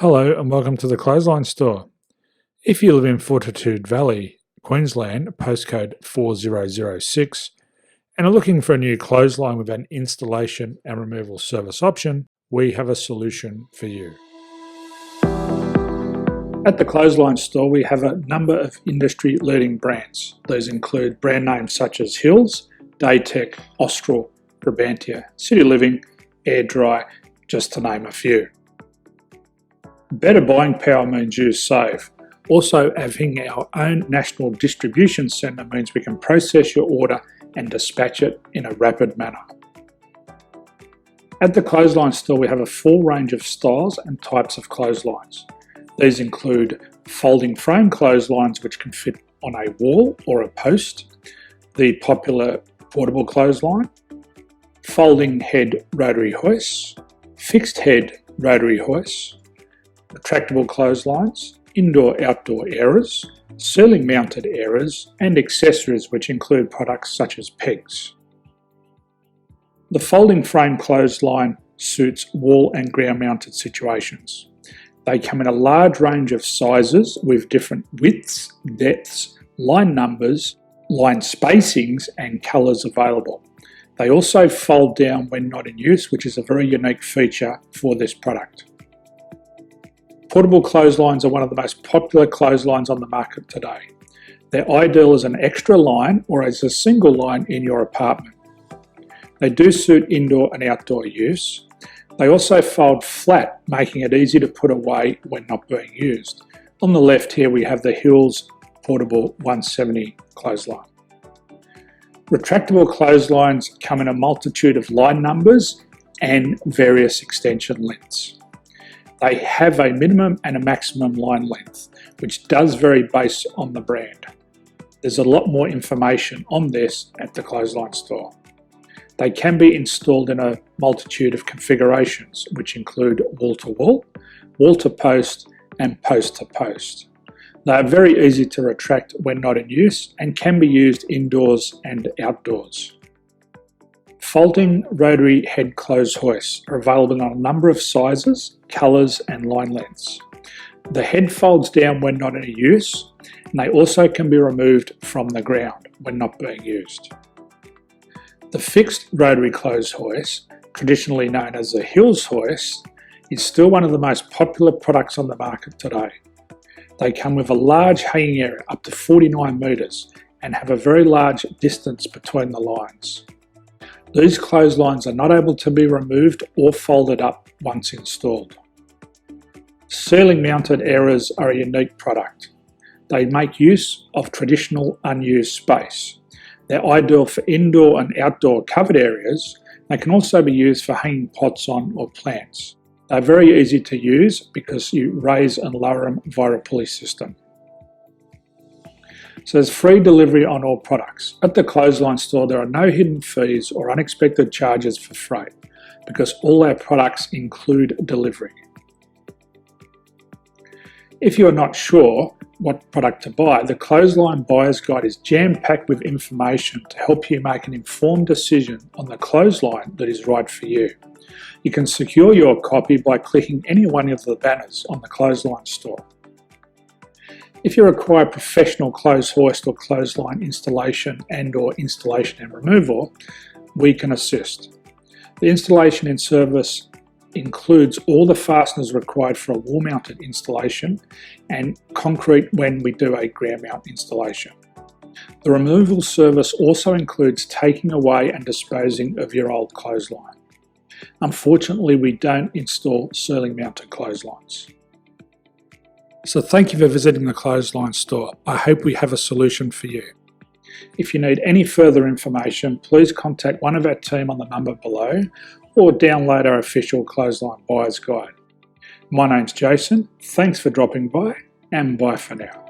Hello and welcome to the Clothesline Store. If you live in Fortitude Valley, Queensland, postcode 4006, and are looking for a new clothesline with an installation and removal service option, we have a solution for you. At the Clothesline Store, we have a number of industry-leading brands. These include brand names such as Hills, Daytech, Austral, Brabantia, City Living, Air Dry, just to name a few. Better buying power means you save. Also, having our own national distribution centre means we can process your order and dispatch it in a rapid manner. At the Clothesline Store, we have a full range of styles and types of clotheslines. These include folding frame clotheslines which can fit on a wall or a post, the popular portable clothesline, folding head rotary hoists, fixed head rotary hoists, retractable clotheslines, indoor-outdoor airers, ceiling mounted airers, and accessories which include products such as pegs. The folding frame clothesline suits wall and ground mounted situations. They come in a large range of sizes with different widths, depths, line numbers, line spacings and colours available. They also fold down when not in use, which is a very unique feature for this product. Portable clotheslines are one of the most popular clotheslines on the market today. They're ideal as an extra line or as a single line in your apartment. They do suit indoor and outdoor use. They also fold flat, making it easy to put away when not being used. On the left here we have the Hills Portable 170 clothesline. Retractable clotheslines come in a multitude of line numbers and various extension lengths. They have a minimum and a maximum line length, which does vary based on the brand. There's a lot more information on this at the Clothesline Store. They can be installed in a multitude of configurations, which include wall-to-wall, wall-to-post, and post-to-post. They are very easy to retract when not in use and can be used indoors and outdoors. Folding rotary head clothes hoists are available on a number of sizes, colours and line lengths. The head folds down when not in use, and they also can be removed from the ground when not being used. The fixed rotary clothes hoist, traditionally known as the Hills hoist, is still one of the most popular products on the market today. They come with a large hanging area up to 49 metres and have a very large distance between the lines. These clotheslines are not able to be removed or folded up once installed. Ceiling mounted airers are a unique product. They make use of traditional unused space. They're ideal for indoor and outdoor covered areas. They can also be used for hanging pots on or plants. They're very easy to use because you raise and lower them via a pulley system. So there's free delivery on all products. At the Clothesline Store, there are no hidden fees or unexpected charges for freight because all our products include delivery. If you are not sure what product to buy, the Clothesline Buyer's Guide is jam-packed with information to help you make an informed decision on the clothesline that is right for you. You can secure your copy by clicking any one of the banners on the Clothesline Store. If you require professional clothes hoist or clothesline installation and/or installation and removal, we can assist. The installation and service includes all the fasteners required for a wall-mounted installation and concrete when we do a ground mount installation. The removal service also includes taking away and disposing of your old clothesline. Unfortunately, we don't install ceiling mounted clotheslines. So thank you for visiting the Clothesline Store. I hope we have a solution for you. If you need any further information, please contact one of our team on the number below or download our official Clothesline Buyer's Guide. My name's Jason, thanks for dropping by and bye for now.